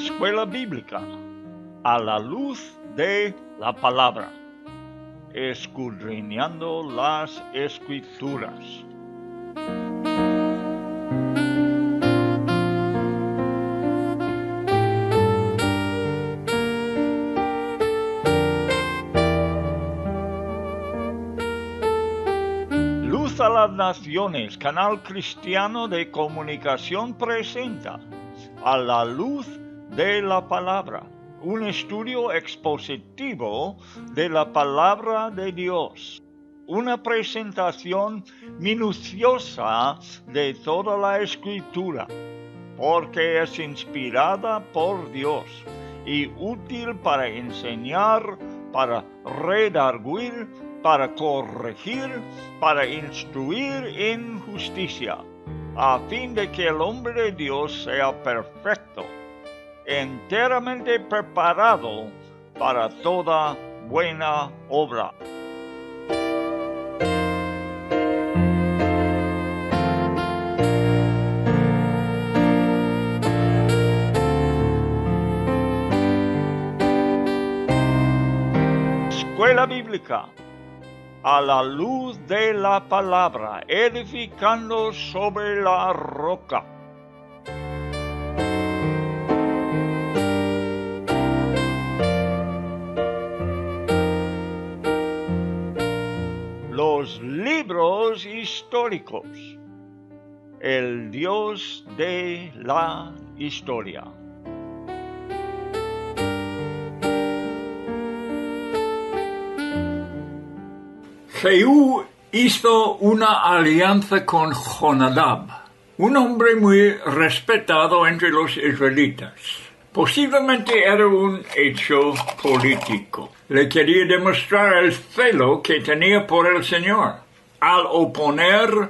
Escuela Bíblica a la luz de la palabra, escudriñando las Escrituras. Luz a las Naciones, canal cristiano de comunicación, presenta A la luz de la palabra, un estudio expositivo de la palabra de Dios, una presentación minuciosa de toda la Escritura, porque es inspirada por Dios y útil para enseñar, para redarguir, para corregir, para instruir en justicia, a fin de que el hombre de Dios sea perfecto, enteramente preparado para toda buena obra. Escuela Bíblica a la luz de la palabra, edificando sobre la roca. Los libros históricos, el Dios de la historia. Jehú hizo una alianza con Jonadab, un hombre muy respetado entre los israelitas. Posiblemente era un hecho político. Le quería demostrar el celo que tenía por el Señor al oponer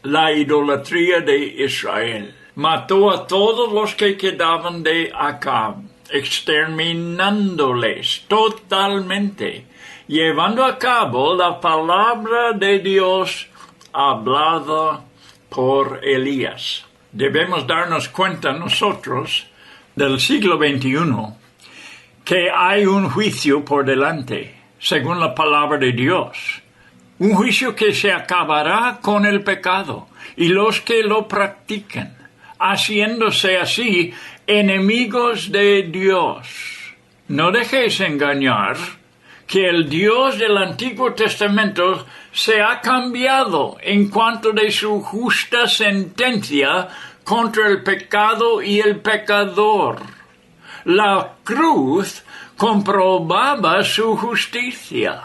la idolatría de Israel. Mató a todos los que quedaban de Acab, exterminándoles totalmente, llevando a cabo la palabra de Dios hablada por Elías. Debemos darnos cuenta nosotros del siglo XXI que hay un juicio por delante, según la palabra de Dios. Un juicio que se acabará con el pecado y los que lo practiquen, haciéndose así enemigos de Dios. No dejéis engañar que el Dios del Antiguo Testamento se ha cambiado en cuanto de su justa sentencia contra el pecado y el pecador. La cruz comprobaba su justicia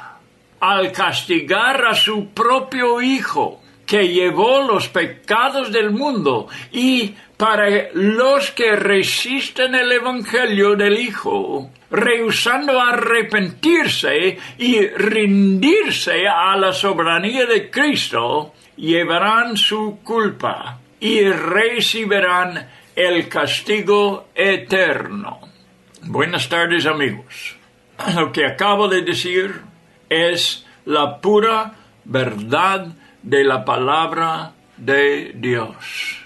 al castigar a su propio Hijo, que llevó los pecados del mundo, y para los que resisten el Evangelio del Hijo, rehusando arrepentirse y rendirse a la soberanía de Cristo, llevarán su culpa y recibirán el castigo eterno. Buenas tardes, amigos. Lo que acabo de decir es la pura verdad de la palabra de Dios.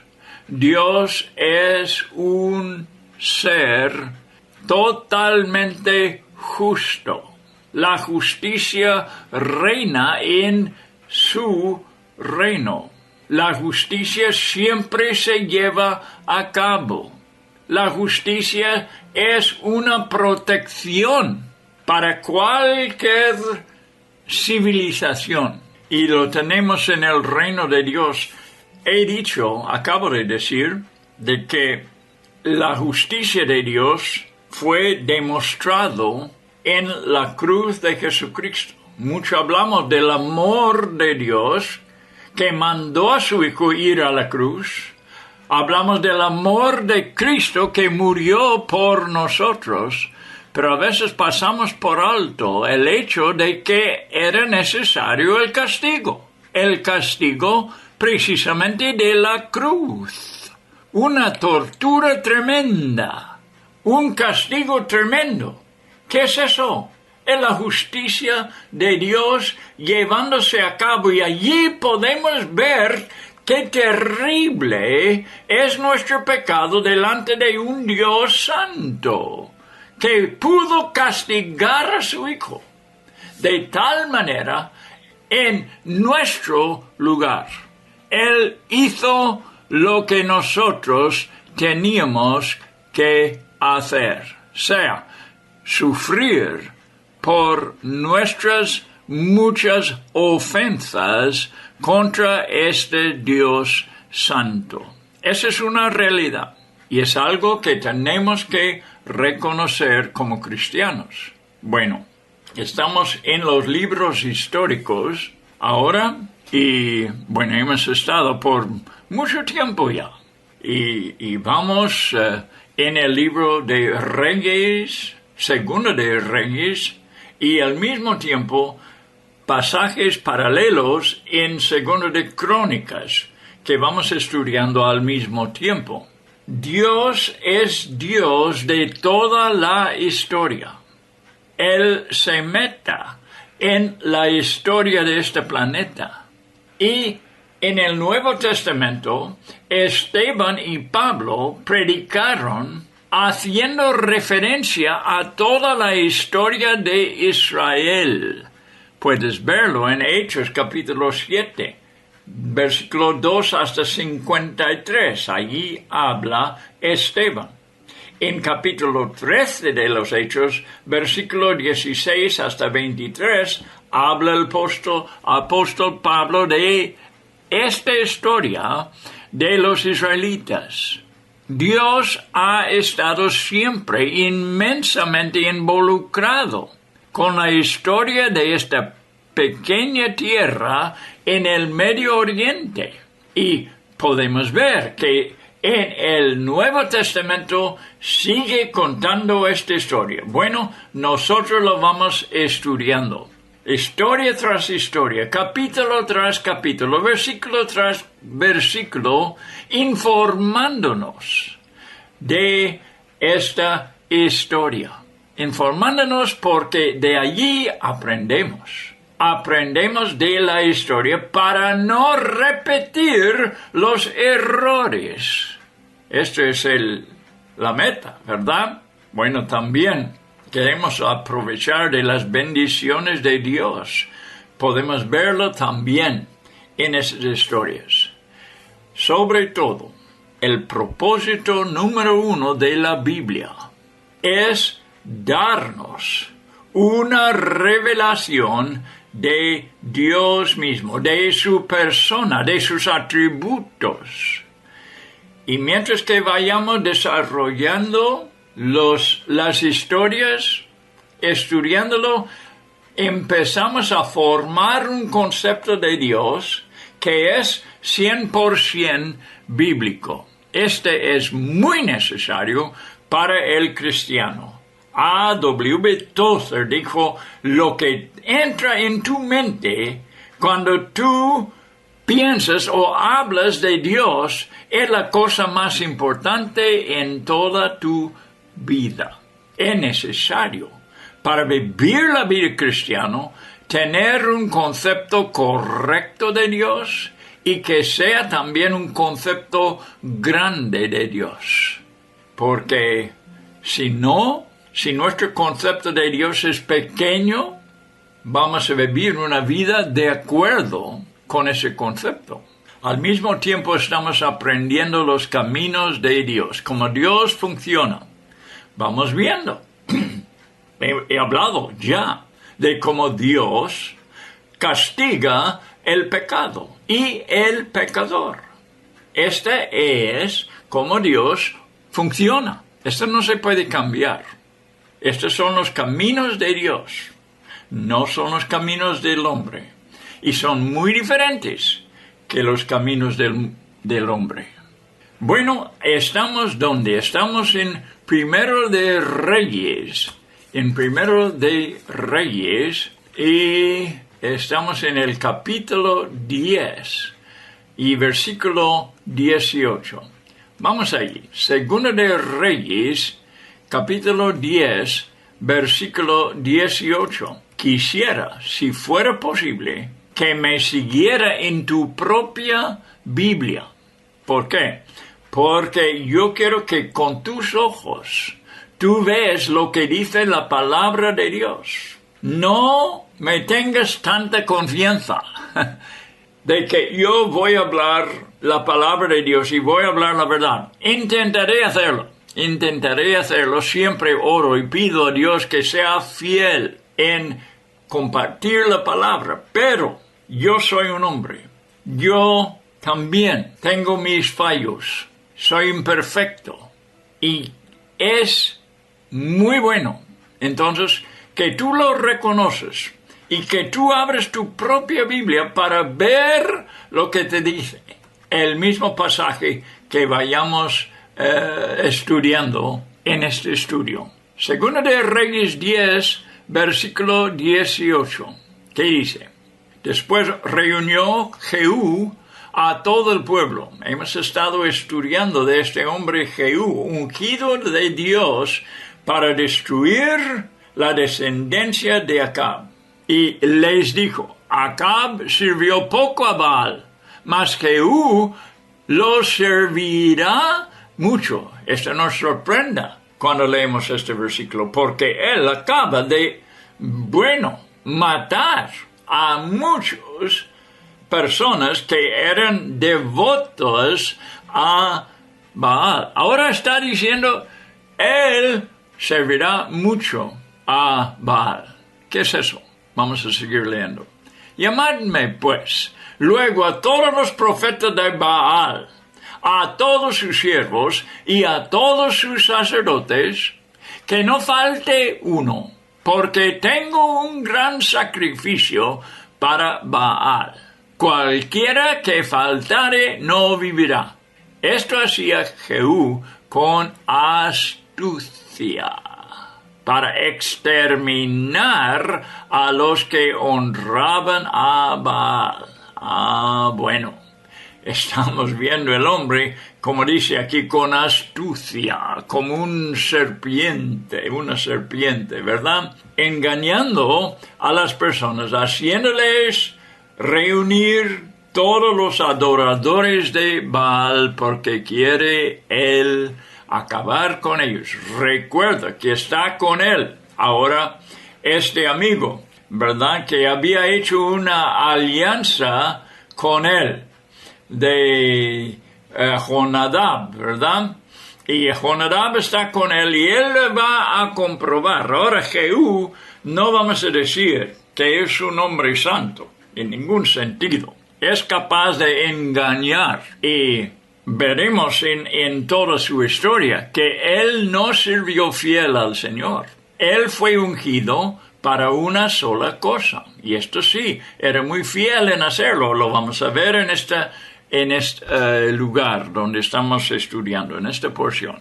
Dios es un ser totalmente justo. La justicia reina en su reino. La justicia siempre se lleva a cabo. La justicia es una protección para cualquier civilización. Y lo tenemos en el reino de Dios. Acabo de decir, de que la justicia de Dios fue demostrado en la cruz de Jesucristo. Mucho hablamos del amor de Dios que mandó a su Hijo ir a la cruz. Hablamos del amor de Cristo que murió por nosotros, pero a veces pasamos por alto el hecho de que era necesario el castigo. El castigo precisamente de la cruz. Una tortura tremenda. Un castigo tremendo. ¿Qué es eso? Es la justicia de Dios llevándose a cabo, y allí podemos ver qué terrible es nuestro pecado delante de un Dios santo, que pudo castigar a su Hijo de tal manera en nuestro lugar. Él hizo lo que nosotros teníamos que hacer, sea sufrir por nuestras muchas ofensas contra este Dios santo. Esa es una realidad y es algo que tenemos que reconocer como cristianos. Bueno, estamos en los libros históricos ahora y, bueno, hemos estado por mucho tiempo ya. Y vamos en el libro de Reyes, Segundo de Reyes, y al mismo tiempo pasajes paralelos en Segundo de Crónicas, que vamos estudiando al mismo tiempo. Dios es Dios de toda la historia. Él se meta en la historia de este planeta. Y en el Nuevo Testamento, Esteban y Pablo predicaron haciendo referencia a toda la historia de Israel. Puedes verlo en Hechos capítulo 7, versículo 2 hasta 53. Allí habla Esteban. En capítulo 13 de los Hechos, versículo 16 hasta 23, habla el apóstol Pablo de esta historia de los israelitas. Dios ha estado siempre inmensamente involucrado con la historia de esta pequeña tierra en el Medio Oriente. Y podemos ver que en el Nuevo Testamento sigue contando esta historia. Bueno, nosotros lo vamos estudiando. Historia tras historia, capítulo tras capítulo, versículo tras versículo, informándonos de esta historia. Informándonos porque de allí aprendemos. Aprendemos de la historia para no repetir los errores. Esto es la meta, ¿verdad? Bueno, también queremos aprovechar de las bendiciones de Dios. Podemos verlo también en esas historias. Sobre todo, el propósito número 1 de la Biblia es darnos una revelación de Dios mismo, de su persona, de sus atributos. Y mientras que vayamos desarrollando las historias, estudiándolo, empezamos a formar un concepto de Dios que es 100% bíblico. Este es muy necesario para el cristiano. A.W. Tozer dijo, lo que entra en tu mente cuando tú piensas o hablas de Dios es la cosa más importante en toda tu vida. Es necesario para vivir la vida cristiana tener un concepto correcto de Dios y que sea también un concepto grande de Dios. Porque si nuestro concepto de Dios es pequeño, vamos a vivir una vida de acuerdo con ese concepto. Al mismo tiempo estamos aprendiendo los caminos de Dios, cómo Dios funciona. Vamos viendo. He hablado ya de cómo Dios castiga el pecado y el pecador. Este es cómo Dios funciona. Esto no se puede cambiar. Estos son los caminos de Dios, no son los caminos del hombre. Y son muy diferentes que los caminos del hombre. Bueno, estamos donde estamos en Primero de Reyes. En Primero de Reyes y estamos en el capítulo 10 y versículo 18. Vamos allí. Segundo de Reyes, capítulo 10, versículo 18. Quisiera, si fuera posible, que me siguiera en tu propia Biblia. ¿Por qué? Porque yo quiero que con tus ojos tú ves lo que dice la palabra de Dios. No me tengas tanta confianza de que yo voy a hablar la palabra de Dios y voy a hablar la verdad. Intentaré hacerlo, siempre oro y pido a Dios que sea fiel en compartir la palabra, pero yo soy un hombre, yo también tengo mis fallos, soy imperfecto y es muy bueno, entonces, que tú lo reconoces y que tú abres tu propia Biblia para ver lo que te dice el mismo pasaje que vayamos estudiando en este estudio. Segunda de Reyes 10, versículo 18, ¿qué dice? Después reunió Jehú a todo el pueblo. Hemos estado estudiando de este hombre Jehú, ungido de Dios para destruir la descendencia de Acab. Y les dijo, Acab sirvió poco a Baal, mas Jehú lo servirá mucho. Esto nos sorprenda cuando leemos este versículo, porque él acaba de, matar a muchas personas que eran devotos a Baal. Ahora está diciendo, él servirá mucho a Baal. ¿Qué es eso? Vamos a seguir leyendo. Llamadme, pues, luego a todos los profetas de Baal, a todos sus siervos y a todos sus sacerdotes, que no falte uno, porque tengo un gran sacrificio para Baal. Cualquiera que faltare no vivirá. Esto hacía Jehú con astucia, para exterminar a los que honraban a Baal. Bueno, estamos viendo el hombre, como dice aquí, con astucia, como una serpiente, ¿verdad? Engañando a las personas, haciéndoles reunir todos los adoradores de Baal, porque quiere él acabar con ellos. Recuerda que está con él ahora este amigo, ¿verdad? Que había hecho una alianza con él de Jonadab, ¿verdad? Y Jonadab está con él y él va a comprobar. Ahora Jehú no vamos a decir que es un hombre santo, en ningún sentido. Es capaz de engañar y veremos en toda su historia que él no sirvió fiel al Señor. Él fue ungido para una sola cosa. Y esto sí, era muy fiel en hacerlo. Lo vamos a ver en este lugar donde estamos estudiando, en esta porción.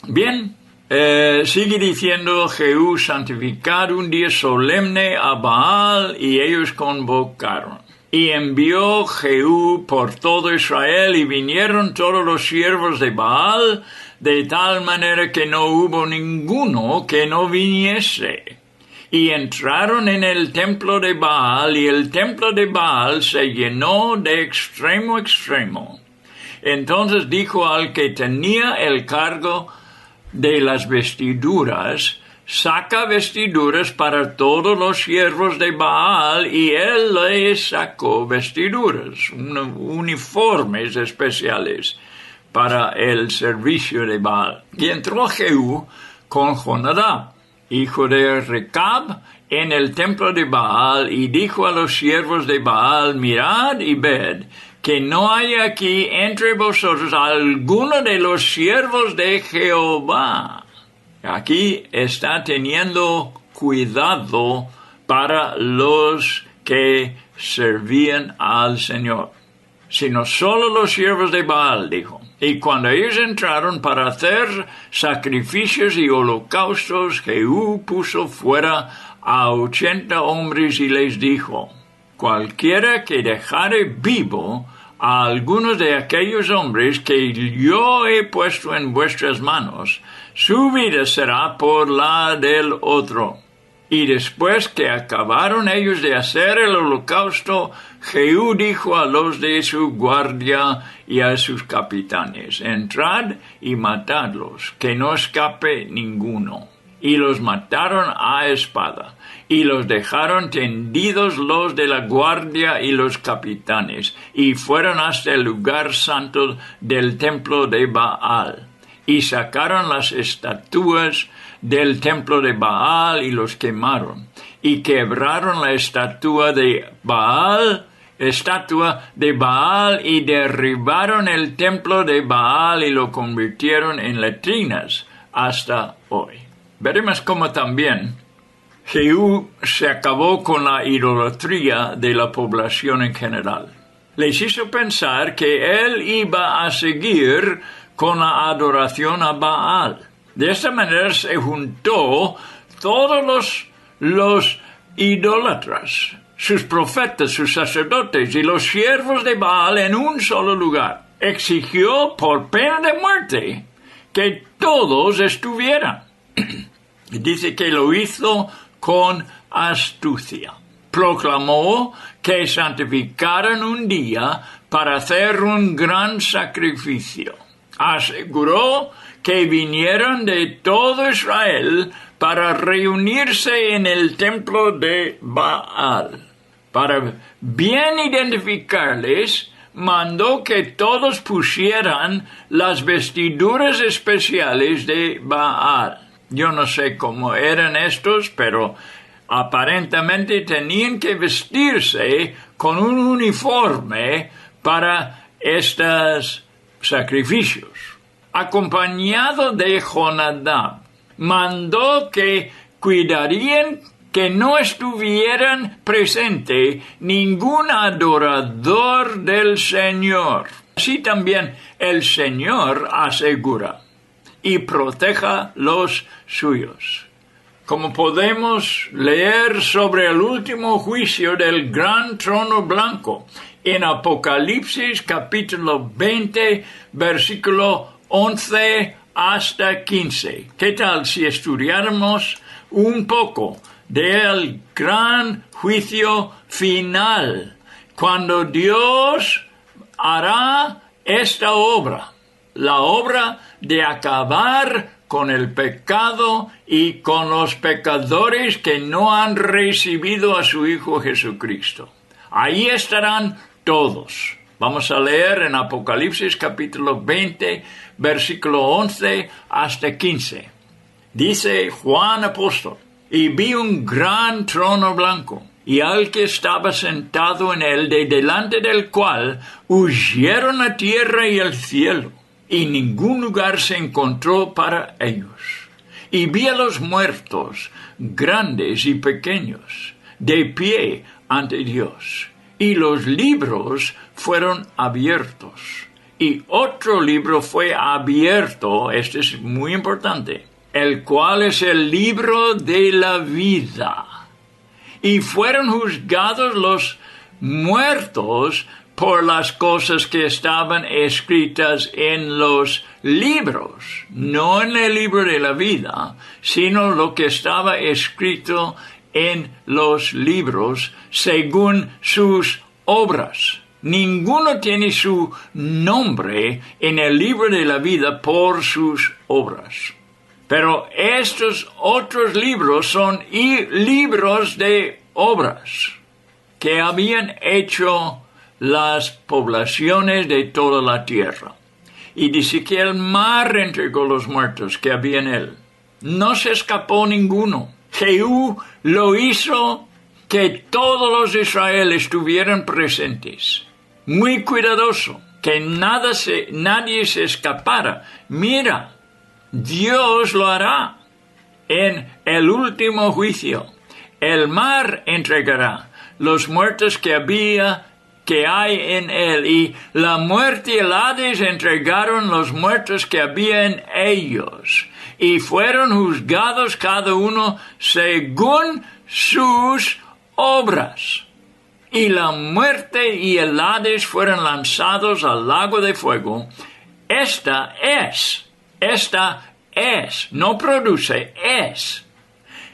Bien, sigue diciendo Jehú, santificar un día solemne a Baal, y ellos convocaron. Y envió Jehú por todo Israel, y vinieron todos los siervos de Baal, de tal manera que no hubo ninguno que no viniese. Y entraron en el templo de Baal, y el templo de Baal se llenó de extremo a extremo. Entonces dijo al que tenía el cargo de las vestiduras, saca vestiduras para todos los siervos de Baal, y él les sacó vestiduras, uniformes especiales para el servicio de Baal. Y entró Jehú con Jonadab, hijo de Recab, en el templo de Baal, y dijo a los siervos de Baal, mirad y ved, que no hay aquí entre vosotros alguno de los siervos de Jehová. Aquí está teniendo cuidado para los que servían al Señor, sino solo los siervos de Baal, dijo. Y cuando ellos entraron para hacer sacrificios y holocaustos, Jehú puso fuera a 80 hombres y les dijo, cualquiera que dejare vivo a algunos de aquellos hombres que yo he puesto en vuestras manos, su vida será por la del otro. Y después que acabaron ellos de hacer el holocausto, Jehú dijo a los de su guardia y a sus capitanes: entrad y matadlos, que no escape ninguno. Y los mataron a espada, y los dejaron tendidos los de la guardia y los capitanes, y fueron hasta el lugar santo del templo de Baal. Y sacaron las estatuas del templo de Baal y los quemaron, y quebraron la estatua de Baal y derribaron el templo de Baal y lo convirtieron en letrinas hasta hoy. Veremos cómo también Jehú se acabó con la idolatría de la población en general. Les hizo pensar que él iba a seguir con la adoración a Baal. De esta manera se juntó todos los idólatras, sus profetas, sus sacerdotes y los siervos de Baal en un solo lugar. Exigió por pena de muerte que todos estuvieran. Dice que lo hizo con astucia. Proclamó que santificaran un día para hacer un gran sacrificio. Aseguró que vinieran de todo Israel para reunirse en el templo de Baal. Para bien identificarles, mandó que todos pusieran las vestiduras especiales de Baal. Yo no sé cómo eran estos, pero aparentemente tenían que vestirse con un uniforme para estos sacrificios. Acompañado de Jonadab, mandó que cuidarían que no estuvieran presente ningún adorador del Señor. Así también el Señor asegura y proteja los suyos. Como podemos leer sobre el último juicio del gran trono blanco en Apocalipsis capítulo 20, versículo 11 hasta 15. ¿Qué tal si estudiáramos un poco del gran juicio final, cuando Dios hará esta obra, la obra de acabar con el pecado y con los pecadores que no han recibido a su Hijo Jesucristo? Ahí estarán todos. Vamos a leer en Apocalipsis capítulo 20, versículo 11 hasta 15. Dice Juan apóstol: y vi un gran trono blanco, y al que estaba sentado en él, de delante del cual huyeron la tierra y el cielo, y ningún lugar se encontró para ellos. Y vi a los muertos, grandes y pequeños, de pie ante Dios. Y los libros fueron abiertos. Y otro libro fue abierto, este es muy importante, el cual es el libro de la vida. Y fueron juzgados los muertos por las cosas que estaban escritas en los libros, no en el libro de la vida, sino lo que estaba escrito en los libros según sus obras. Ninguno tiene su nombre en el libro de la vida por sus obras. Pero estos otros libros son libros de obras que habían hecho las poblaciones de toda la tierra. Y dice que el mar entregó los muertos que había en él. No se escapó ninguno. Jehú lo hizo que todos los de Israel estuvieran presentes. Muy cuidadoso, que nadie se escapara. Mira, Dios lo hará en el último juicio. El mar entregará los muertos que hay en él, y la muerte y el Hades entregaron los muertos que había en ellos, y fueron juzgados cada uno según sus obras. Y la muerte y el Hades fueron lanzados al lago de fuego. Esta es, no produce, es,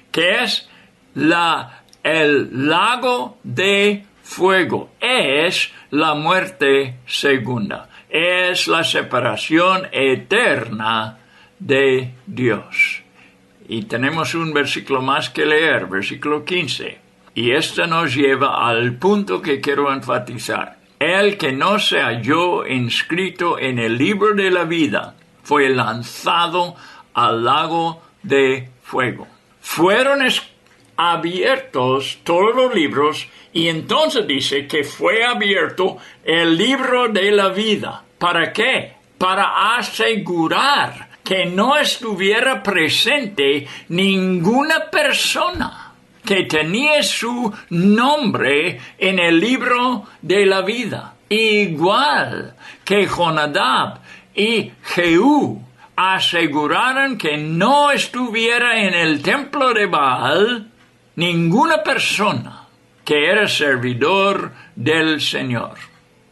que es el lago de fuego. Es la muerte segunda. Es la separación eterna de Dios. Y tenemos un versículo más que leer, versículo 15. Y esto nos lleva al punto que quiero enfatizar. El que no se halló inscrito en el libro de la vida fue lanzado al lago de fuego. Fueron abiertos todos los libros y entonces dice que fue abierto el libro de la vida. ¿Para qué? Para asegurar que no estuviera presente ninguna persona que tenía su nombre en el libro de la vida. Igual que Jonadab y Jehú aseguraron que no estuviera en el templo de Baal ninguna persona que era servidor del Señor.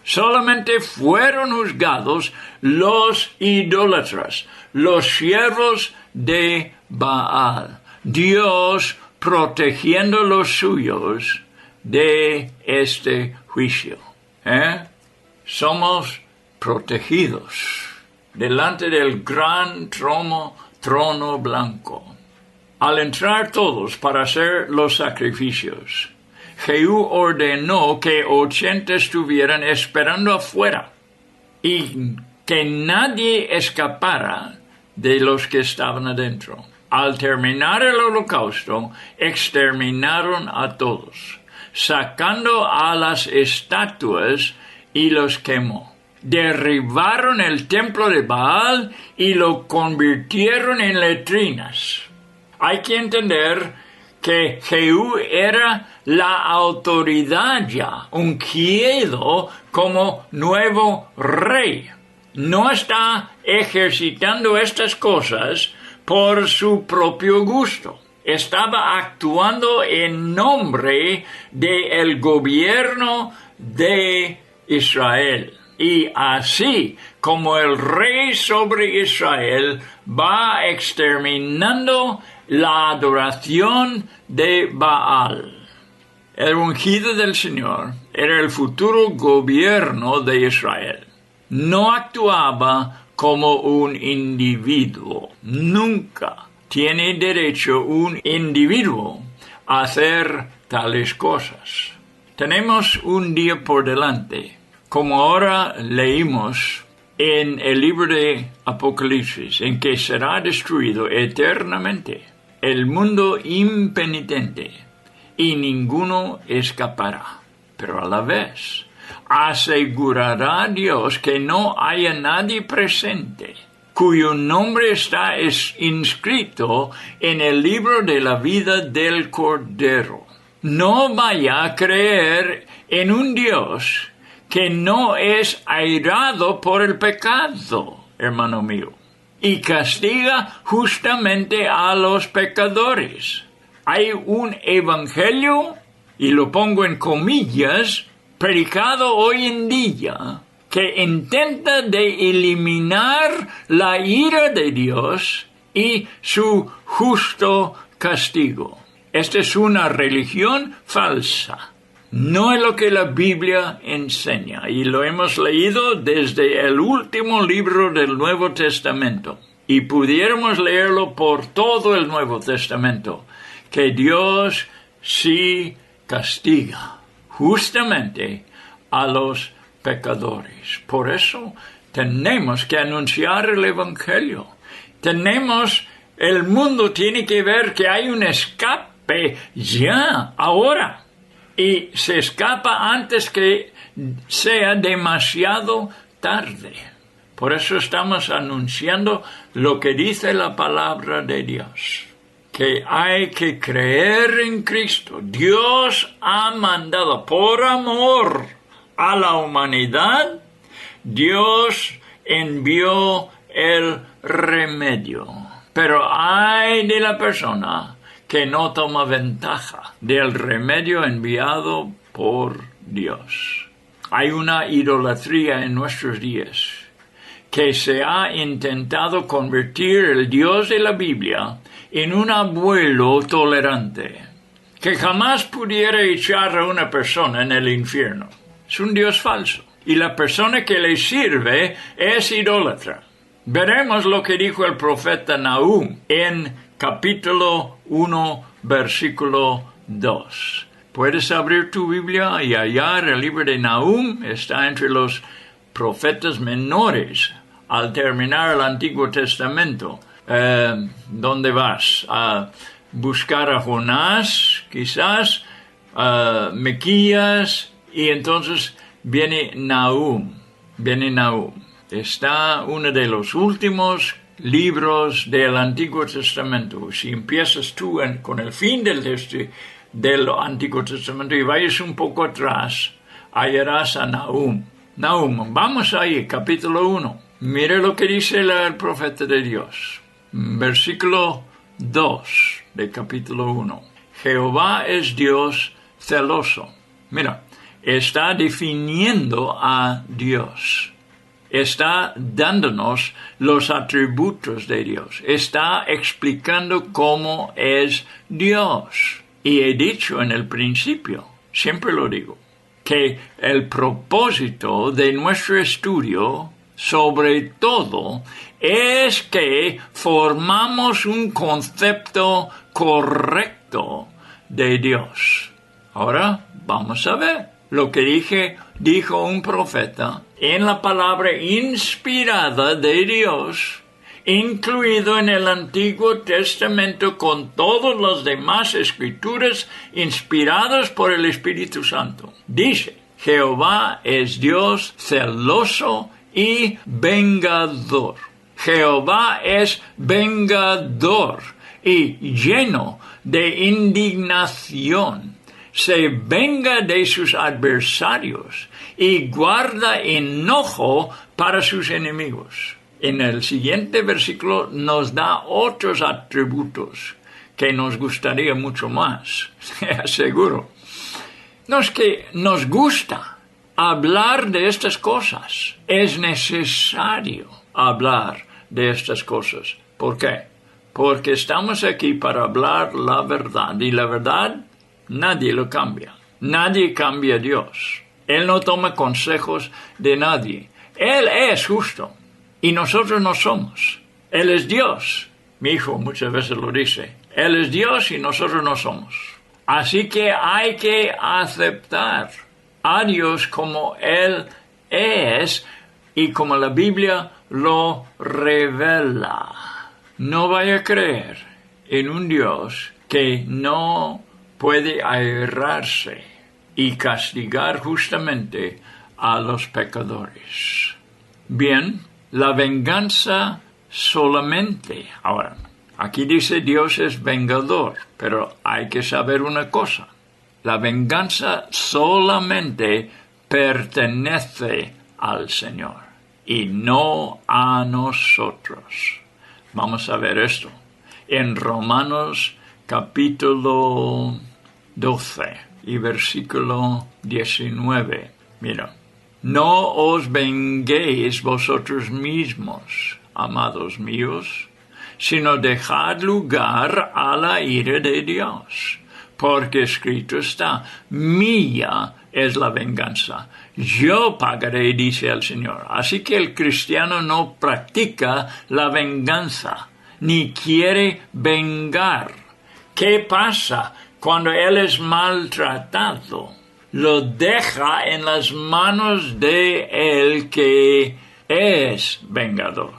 Solamente fueron juzgados los idólatras, los siervos de Baal. Dios protegiendo los suyos de este juicio. Somos protegidos delante del gran trono blanco. Al entrar todos para hacer los sacrificios, Jehú ordenó que 80 estuvieran esperando afuera y que nadie escapara de los que estaban adentro. Al terminar el holocausto, exterminaron a todos, sacando a las estatuas y los quemó. Derribaron el templo de Baal y lo convirtieron en letrinas. Hay que entender que Jehú era la autoridad ya, ungido como nuevo rey. No está ejercitando estas cosas por su propio gusto. Estaba actuando en nombre del gobierno de Israel. Y así como el rey sobre Israel va exterminando la adoración de Baal. El ungido del Señor era el futuro gobierno de Israel. No actuaba como un individuo. Nunca tiene derecho un individuo a hacer tales cosas. Tenemos un día por delante, como ahora leímos en el libro de Apocalipsis, en que será destruido eternamente el mundo impenitente y ninguno escapará. Pero a la vez asegurará Dios que no haya nadie presente cuyo nombre está inscrito en el libro de la vida del Cordero. No vaya a creer en un Dios que no es airado por el pecado, hermano mío, y castiga justamente a los pecadores. Hay un evangelio, y lo pongo en comillas, predicado hoy en día, que intenta de eliminar la ira de Dios y su justo castigo. Esta es una religión falsa. No es lo que la Biblia enseña, y lo hemos leído desde el último libro del Nuevo Testamento, y pudiéramos leerlo por todo el Nuevo Testamento, que Dios sí castiga justamente a los pecadores. Por eso tenemos que anunciar el Evangelio. El mundo tiene que ver que hay un escape ya, ahora. Y se escapa antes que sea demasiado tarde. Por eso estamos anunciando lo que dice la palabra de Dios, que hay que creer en Cristo. Dios ha mandado por amor a la humanidad, Dios envió el remedio. Pero ay de la persona que no toma ventaja del remedio enviado por Dios. Hay una idolatría en nuestros días que se ha intentado convertir el Dios de la Biblia en un abuelo tolerante. que jamás pudiera echar a una persona en el infierno. Es un Dios falso. Y la persona que le sirve es idólatra. Veremos lo que dijo el profeta Nahum en capítulo 1, versículo 2. Puedes abrir tu Biblia y hallar el libro de Nahum. Está entre los profetas menores al terminar el Antiguo Testamento. ¿Dónde vas? A buscar a Jonás, quizás, Miquías, y entonces viene Nahum. Está uno de los últimos libros del Antiguo Testamento. Si empiezas tú con el fin del Antiguo Testamento y vayas un poco atrás, hallarás a Nahum. Vamos ahí, capítulo 1. Mire lo que dice el profeta de Dios. Versículo 2 de capítulo 1. Jehová es Dios celoso. Mira, está definiendo a Dios. Está dándonos los atributos de Dios. Está explicando cómo es Dios. Y he dicho en el principio, siempre lo digo, que el propósito de nuestro estudio, sobre todo, es que formamos un concepto correcto de Dios. Ahora vamos a ver lo que dijo un profeta en la palabra inspirada de Dios, incluido en el Antiguo Testamento con todas las demás escrituras inspiradas por el Espíritu Santo. Dice, Jehová es Dios celoso y vengador. Jehová es vengador y lleno de indignación. Se venga de sus adversarios y guarda enojo para sus enemigos. En el siguiente versículo nos da otros atributos que nos gustaría mucho más, seguro. No es que nos gusta hablar de estas cosas. Es necesario hablar de estas cosas. ¿Por qué? Porque estamos aquí para hablar la verdad. Y la verdad, nadie lo cambia. Nadie cambia a Dios. Él no toma consejos de nadie. Él es justo. Y nosotros no somos. Él es Dios. Mi hijo muchas veces lo dice. Él es Dios y nosotros no somos. Así que hay que aceptar a Dios como Él es y como la Biblia lo revela. No vaya a creer en un Dios que no puede airarse y castigar justamente a los pecadores. Bien, la venganza solamente. Ahora, aquí dice Dios es vengador, pero hay que saber una cosa. La venganza solamente pertenece al Señor y no a nosotros. Vamos a ver esto en Romanos capítulo 12 y versículo 19. Mira. No os venguéis vosotros mismos, amados míos, sino dejad lugar a la ira de Dios, porque escrito está, mía es la venganza, yo pagaré, dice el Señor. Así que el cristiano no practica la venganza, ni quiere vengar. ¿Qué pasa cuando él es maltratado? Lo deja en las manos de el que es vengador.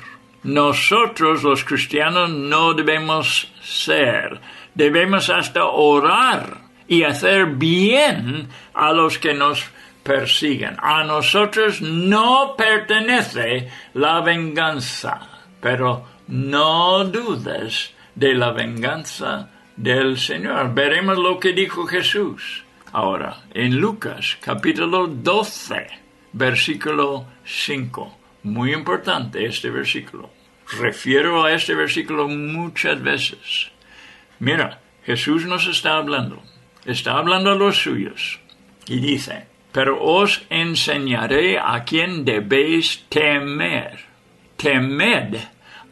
Nosotros los cristianos no debemos ser. Debemos hasta orar y hacer bien a los que nos persiguen. A nosotros no pertenece la venganza, pero no dudes de la venganza del Señor. Veremos lo que dijo Jesús. Ahora, en Lucas, capítulo 12, versículo 5. Muy importante este versículo. Refiero a este versículo muchas veces. Mira, Jesús nos está hablando. Está hablando a los suyos. Y dice, pero os enseñaré a quién debéis temer. Temed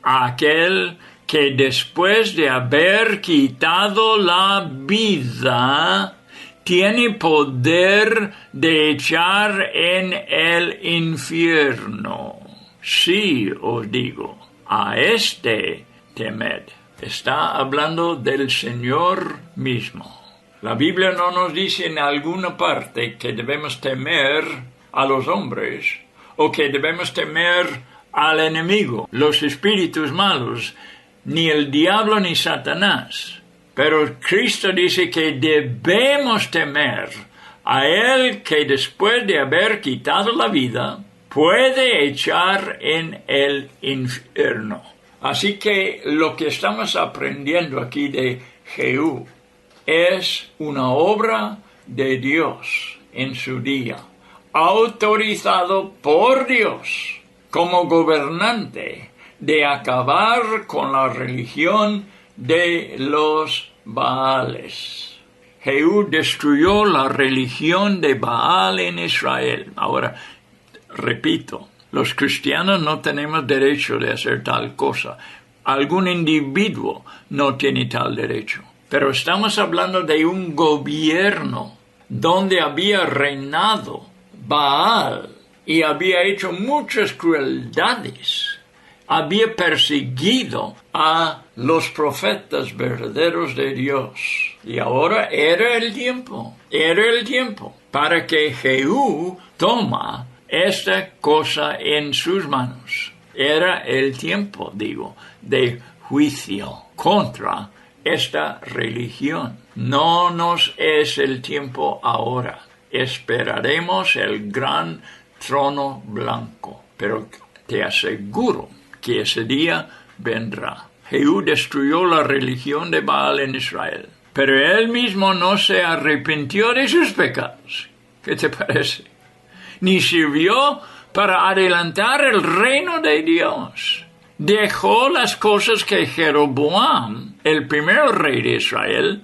a aquel que después de haber quitado la vida, tiene poder de echar en el infierno. Sí, os digo, a este temed. Está hablando del Señor mismo. La Biblia no nos dice en alguna parte que debemos temer a los hombres o que debemos temer al enemigo, los espíritus malos, ni el diablo ni Satanás. Pero Cristo dice que debemos temer a Él que después de haber quitado la vida puede echar en el infierno. Así que lo que estamos aprendiendo aquí de Jehú es una obra de Dios en su día, autorizado por Dios como gobernante de acabar con la religión de los Baales. Jehú destruyó la religión de Baal en Israel. Ahora, repito, los cristianos no tenemos derecho de hacer tal cosa. Algún individuo no tiene tal derecho. Pero estamos hablando de un gobierno donde había reinado Baal y había hecho muchas crueldades. Había perseguido a los profetas verdaderos de Dios. Y ahora era el tiempo para que Jehú toma esta cosa en sus manos. Era el tiempo, de juicio contra esta religión. No nos es el tiempo ahora. Esperaremos el gran trono blanco. Pero te aseguro que ese día vendrá. Jehú destruyó la religión de Baal en Israel. Pero él mismo no se arrepintió de sus pecados. ¿Qué te parece? Ni sirvió para adelantar el reino de Dios. Dejó las cosas que Jeroboam, el primer rey de Israel,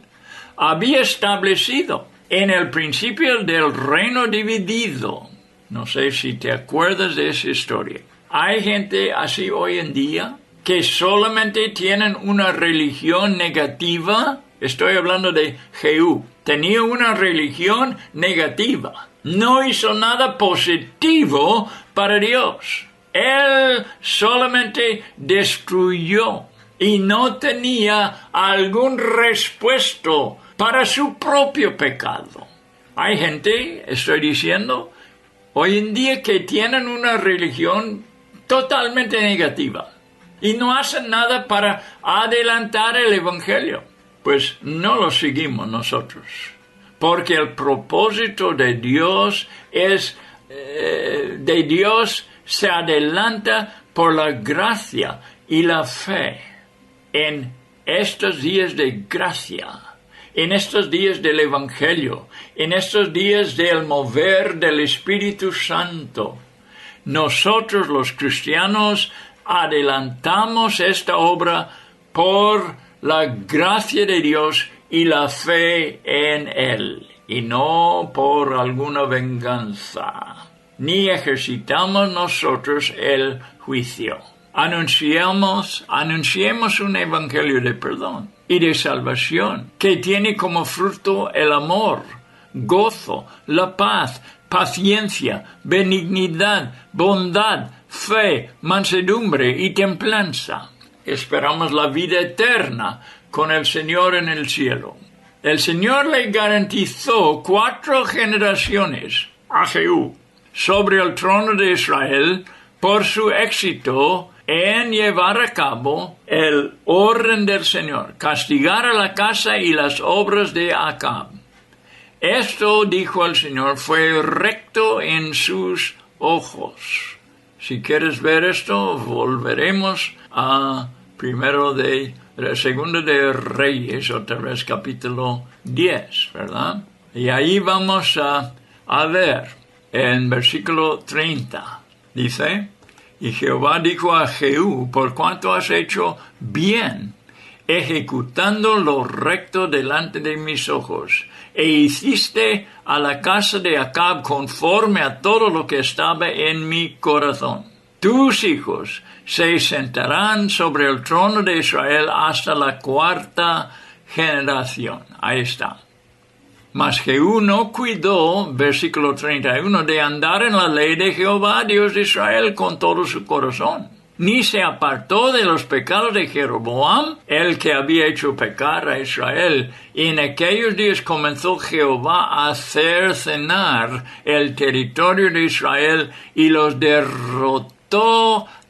había establecido en el principio del reino dividido. No sé si te acuerdas de esa historia. Hay gente así hoy en día que solamente tienen una religión negativa. Estoy hablando de Jehú. Tenía una religión negativa. No hizo nada positivo para Dios. Él solamente destruyó y no tenía algún respuesto para su propio pecado. Hay gente, estoy diciendo, hoy en día que tienen una religión totalmente negativa y no hacen nada para adelantar el Evangelio. Pues no lo seguimos nosotros, porque el propósito de Dios se adelanta por la gracia y la fe. En estos días de gracia, en estos días del Evangelio, en estos días del mover del Espíritu Santo, nosotros los cristianos adelantamos esta obra por la gracia de Dios y la fe en Él, y no por alguna venganza. Ni ejercitamos nosotros el juicio. Anunciemos un evangelio de perdón y de salvación que tiene como fruto el amor, gozo, la paz, paciencia, benignidad, bondad, fe, mansedumbre y templanza. Esperamos la vida eterna con el Señor en el cielo. El Señor le garantizó 4 generaciones a Jehú sobre el trono de Israel por su éxito en llevar a cabo el orden del Señor, castigar a la casa y las obras de Acab. Esto, dijo el Señor, fue recto en sus ojos. Si quieres ver esto, volveremos a Segundo de Reyes, otra vez capítulo 10, ¿verdad? Y ahí vamos a ver, en versículo 30, dice: Y Jehová dijo a Jehú, por cuanto has hecho bien, ejecutando lo recto delante de mis ojos, e hiciste a la casa de Acab conforme a todo lo que estaba en mi corazón. tus hijos se sentarán sobre el trono de Israel hasta la 4ª generación. Ahí está. Mas Jehú no cuidó, versículo 31, de andar en la ley de Jehová, Dios de Israel, con todo su corazón, ni se apartó de los pecados de Jeroboam, el que había hecho pecar a Israel. Y en aquellos días comenzó Jehová a cercenar el territorio de Israel y los derrotó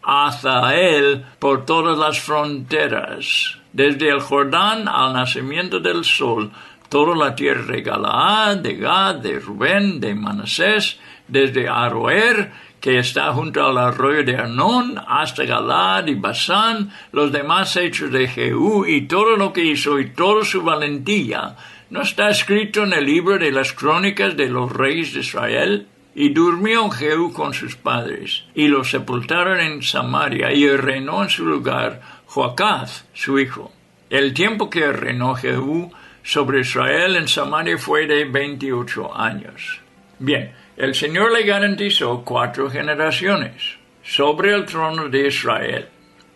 hacia él por todas las fronteras, desde el Jordán al nacimiento del sol, toda la tierra de Galaad, de Gad, de Rubén, de Manasés, desde Aroer, que está junto al arroyo de Arnón, hasta Galaad y Basán, los demás hechos de Jehú y todo lo que hizo y toda su valentía. ¿No está escrito en el libro de las crónicas de los reyes de Israel? Y durmió Jehú con sus padres, y lo sepultaron en Samaria, y reinó en su lugar Joacaz, su hijo. El tiempo que reinó Jehú sobre Israel en Samaria fue de 28 años. Bien, el Señor le garantizó 4 generaciones sobre el trono de Israel.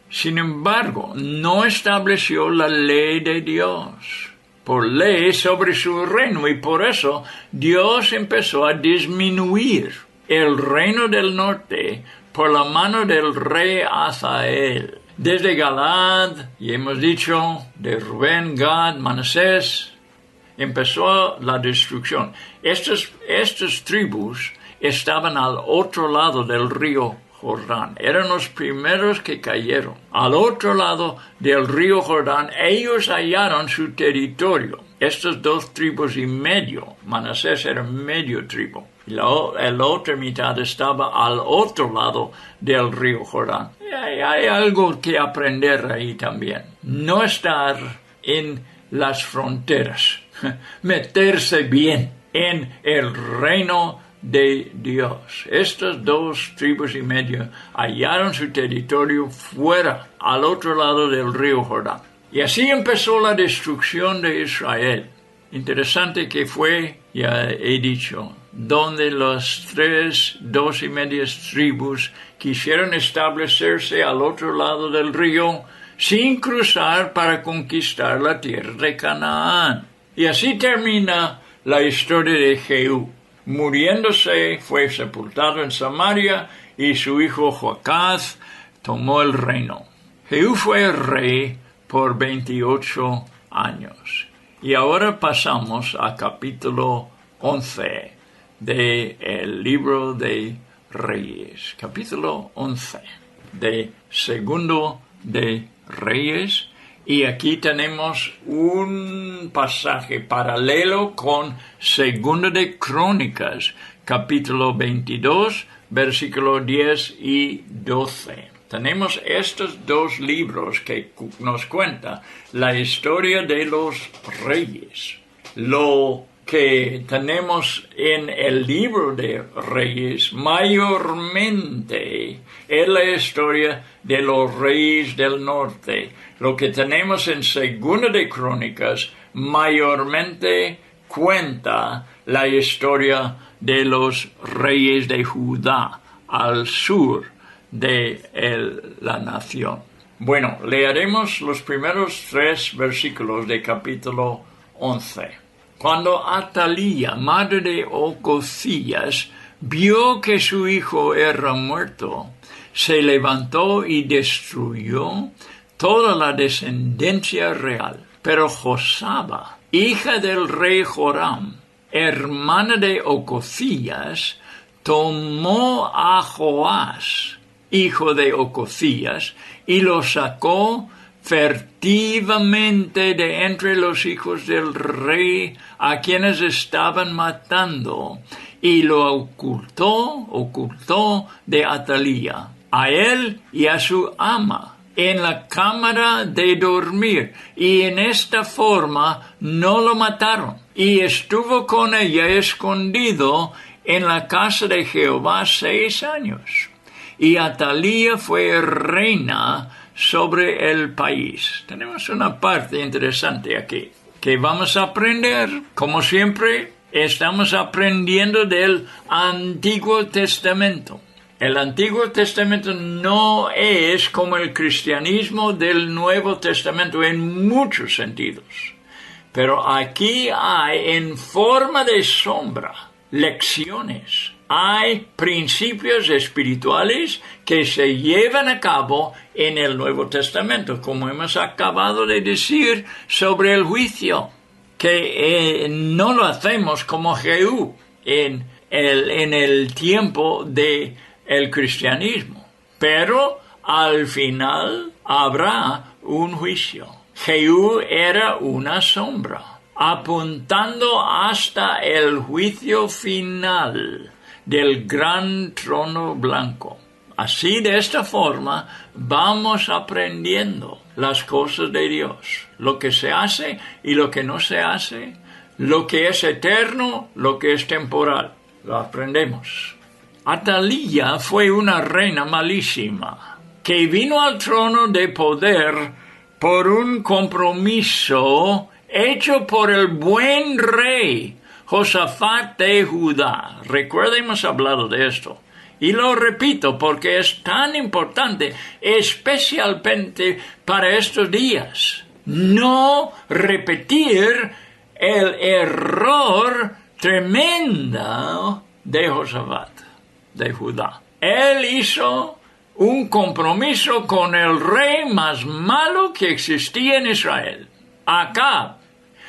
Sin embargo, no estableció la ley de Dios por ley sobre su reino, y por eso Dios empezó a disminuir el reino del norte por la mano del rey Hazael. Desde Galaad, y hemos dicho, de Rubén, Gad, Manasés, empezó la destrucción. Estas tribus estaban al otro lado del río Jordán. Eran los primeros que cayeron. Al otro lado del río Jordán, ellos hallaron su territorio. Estas 2 tribus y medio, Manasés era medio tribu, y la otra mitad estaba al otro lado del río Jordán. Y hay algo que aprender ahí también. No estar en las fronteras, meterse bien en el reino de Dios. Estas 2 tribus y medio hallaron su territorio fuera, al otro lado del río Jordán. Y así empezó la destrucción de Israel. Interesante que fue, ya he dicho, donde las 2 y media tribus quisieron establecerse al otro lado del río sin cruzar para conquistar la tierra de Canaán. Y así termina la historia de Jehú. Muriéndose, fue sepultado en Samaria y su hijo Joacaz tomó el reino. Jehú fue rey por 28 años. Y ahora pasamos a capítulo 11 del libro de Reyes. Capítulo 11 de Segundo de Reyes. Y aquí tenemos un pasaje paralelo con Segundo de Crónicas, capítulo 22, versículos 10 y 12. Tenemos estos 2 libros que nos cuentan la historia de los reyes. Lo que tenemos en el libro de Reyes mayormente es la historia de los reyes del norte. Lo que tenemos en Segunda de Crónicas mayormente cuenta la historia de los reyes de Judá al sur de la nación. Bueno, leeremos los primeros 3 versículos de capítulo 11. Cuando Atalía, madre de Ocosías, vio que su hijo era muerto, se levantó y destruyó toda la descendencia real. Pero Josaba, hija del rey Joram, hermana de Ocosías, tomó a Joás, hijo de Ocosías, y lo sacó furtivamente de entre los hijos del rey a quienes estaban matando, y lo ocultó de Atalía, a él y a su ama, en la cámara de dormir, y en esta forma no lo mataron, y estuvo con ella escondido en la casa de Jehová 6 años. Y Atalía fue reina sobre el país. Tenemos una parte interesante aquí que vamos a aprender. Como siempre, estamos aprendiendo del Antiguo Testamento. El Antiguo Testamento no es como el cristianismo del Nuevo Testamento en muchos sentidos. Pero aquí hay, en forma de sombra, lecciones. Hay principios espirituales que se llevan a cabo en el Nuevo Testamento, como hemos acabado de decir sobre el juicio, que no lo hacemos como Jehú en el tiempo del cristianismo. Pero al final habrá un juicio. Jehú era una sombra, apuntando hasta el juicio final del gran trono blanco. Así, de esta forma, vamos aprendiendo las cosas de Dios, lo que se hace y lo que no se hace, lo que es eterno, lo que es temporal. Lo aprendemos. Atalía fue una reina malísima, que vino al trono de poder por un compromiso hecho por el buen rey Josafat de Judá. Recuerda, hemos hablado de esto. Y lo repito porque es tan importante, especialmente para estos días. No repetir el error tremendo de Josafat de Judá. Él hizo un compromiso con el rey más malo que existía en Israel, Acab.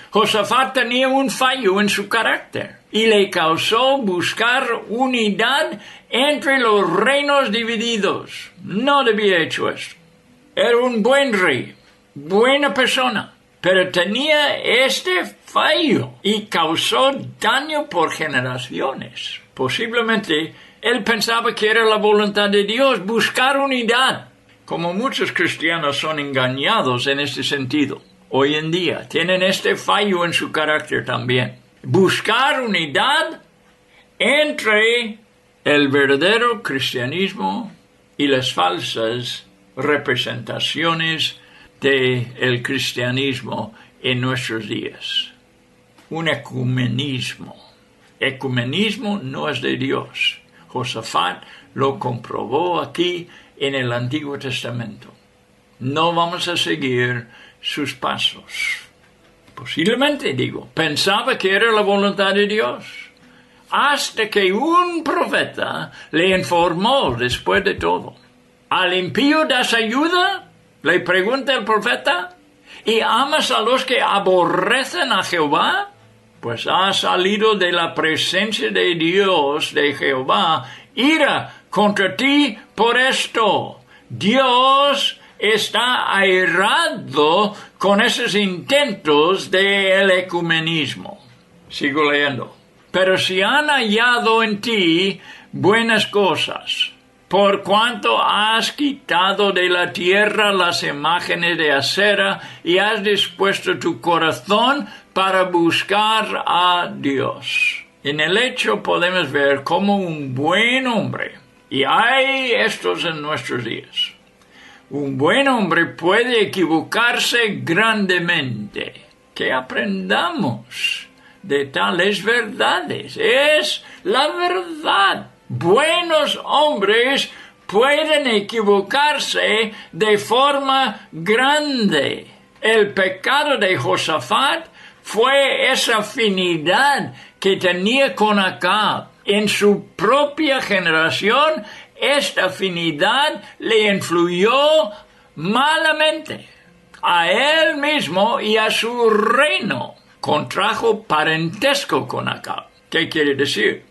Josafat tenía un fallo en su carácter y le causó buscar unidad entre los reinos divididos. No debía haber hecho eso. Era un buen rey, buena persona, pero tenía este fallo y causó daño por generaciones. Posiblemente él pensaba que era la voluntad de Dios buscar unidad, como muchos cristianos son engañados en este sentido. Hoy en día tienen este fallo en su carácter también. Buscar unidad entre el verdadero cristianismo y las falsas representaciones del cristianismo en nuestros días. Un ecumenismo. Ecumenismo no es de Dios. Josafat lo comprobó aquí en el Antiguo Testamento. No vamos a seguir sus pasos. Posiblemente, pensaba que era la voluntad de Dios, hasta que un profeta le informó después de todo. ¿Al impío das ayuda?, le pregunta el profeta, ¿y amas a los que aborrecen a Jehová? Pues ha salido de la presencia de Dios, de Jehová, ira contra ti por esto. Dios está airado con esos intentos del ecumenismo. Sigo leyendo. Pero si han hallado en ti buenas cosas, por cuanto has quitado de la tierra las imágenes de acera y has dispuesto tu corazón para buscar a Dios. En el hecho podemos ver cómo un buen hombre, y hay estos en nuestros días, un buen hombre puede equivocarse grandemente. Que aprendamos de tales verdades. Es la verdad. Buenos hombres pueden equivocarse de forma grande. El pecado de Josafat fue esa afinidad que tenía con Acab. En su propia generación, esta afinidad le influyó malamente a él mismo y a su reino. Contrajo parentesco con Acab. ¿Qué quiere decir?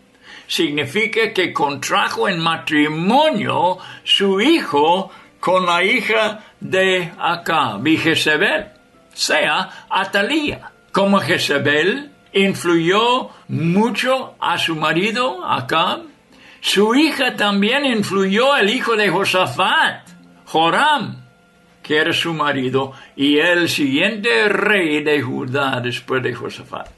Significa que contrajo en matrimonio su hijo con la hija de Acab y Jezebel, sea Atalía. Como Jezebel influyó mucho a su marido Acab, su hija también influyó al hijo de Josafat, Joram, que era su marido, y el siguiente rey de Judá después de Josafat.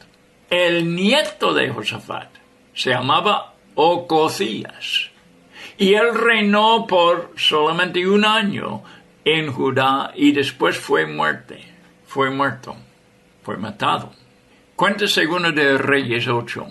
El nieto de Josafat se llamaba Ocosías, y él reinó por solamente un año en Judá, y después fue muerto, fue matado. Cuenta segundo de Reyes 8,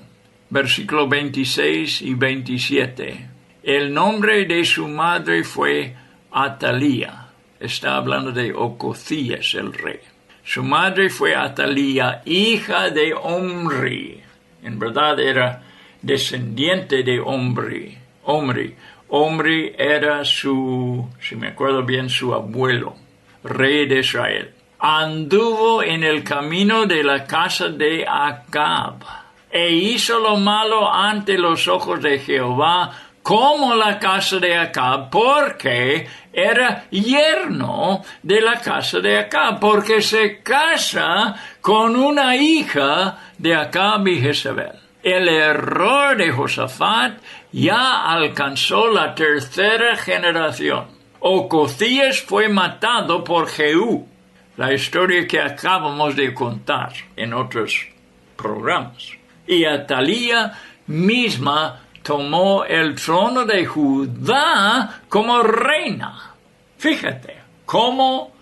versículo 26 y 27. El nombre de su madre fue Atalía. Está hablando de Ococías, el rey. Su madre fue Atalía, hija de Omri. En verdad era descendiente de Omri. Omri era si me acuerdo bien, su abuelo, rey de Israel. Anduvo en el camino de la casa de Acab, e hizo lo malo ante los ojos de Jehová, como la casa de Acab, porque era yerno de la casa de Acab, porque se casa con una hija de Acab y Jezabel. El error de Josafat ya alcanzó la tercera generación. Ococías fue matado por Jehú, la historia que acabamos de contar en otros programas. Y Atalía misma tomó el trono de Judá como reina. Fíjate cómo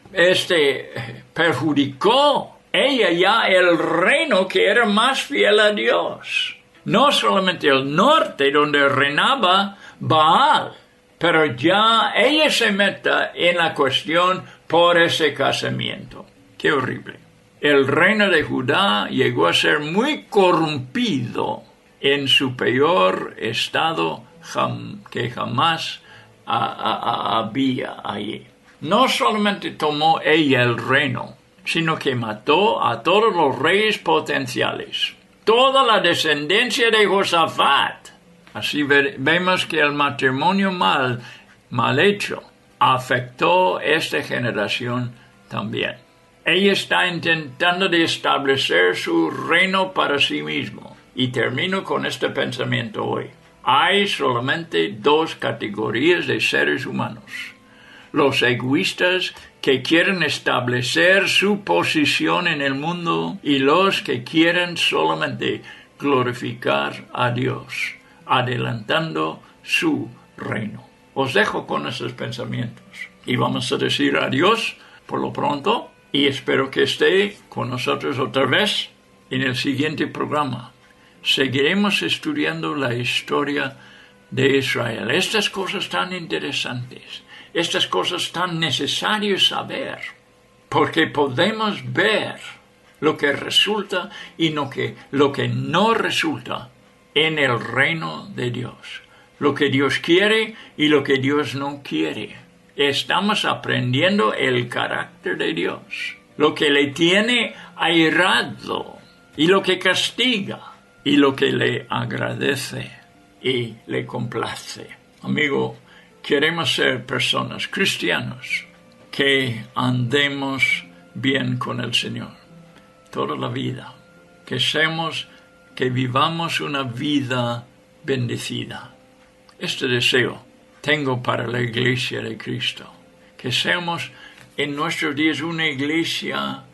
perjudicó ella ya el reino que era más fiel a Dios. No solamente el norte donde reinaba Baal, pero ya ella se mete en la cuestión por ese casamiento. ¡Qué horrible! El reino de Judá llegó a ser muy corrompido en su peor estado que jamás había allí. No solamente tomó ella el reino, sino que mató a todos los reyes potenciales, toda la descendencia de Josafat. Así vemos que el matrimonio mal hecho afectó esta generación también. Ella está intentando de establecer su reino para sí mismo. Y termino con este pensamiento hoy. Hay solamente dos categorías de seres humanos: los egoístas que quieren establecer su posición en el mundo y los que quieren solamente glorificar a Dios, adelantando su reino. Os dejo con esos pensamientos y vamos a decir adiós por lo pronto y espero que esté con nosotros otra vez en el siguiente programa. Seguiremos estudiando la historia de Israel. Estas cosas tan interesantes, estas cosas tan necesarias saber, porque podemos ver lo que resulta y lo que no resulta en el reino de Dios. Lo que Dios quiere y lo que Dios no quiere. Estamos aprendiendo el carácter de Dios, lo que le tiene airado y lo que castiga y lo que le agradece y le complace. Amigo, queremos ser personas cristianos que andemos bien con el Señor toda la vida, que vivamos una vida bendecida. Este deseo tengo para la iglesia de Cristo, que seamos en nuestros días una iglesia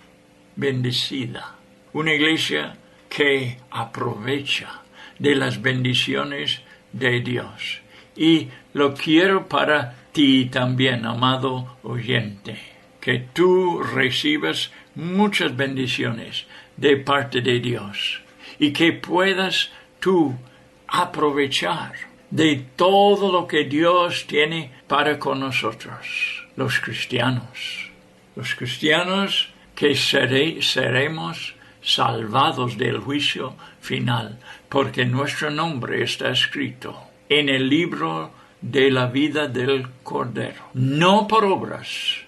bendecida, una iglesia que aprovecha de las bendiciones de Dios. Y lo quiero para ti también, amado oyente, que tú recibas muchas bendiciones de parte de Dios y que puedas tú aprovechar de todo lo que Dios tiene para con nosotros, los cristianos que seremos salvados del juicio final, porque nuestro nombre está escrito en el libro de la vida del Cordero, no por obras,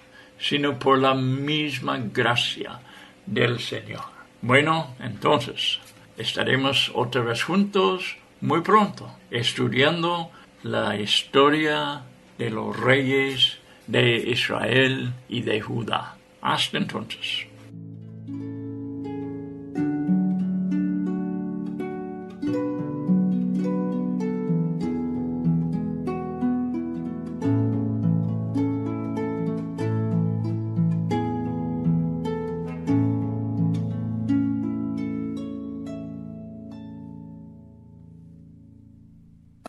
sino por la misma gracia del Señor. Bueno, entonces, estaremos otra vez juntos muy pronto, estudiando la historia de los reyes de Israel y de Judá. Hasta entonces.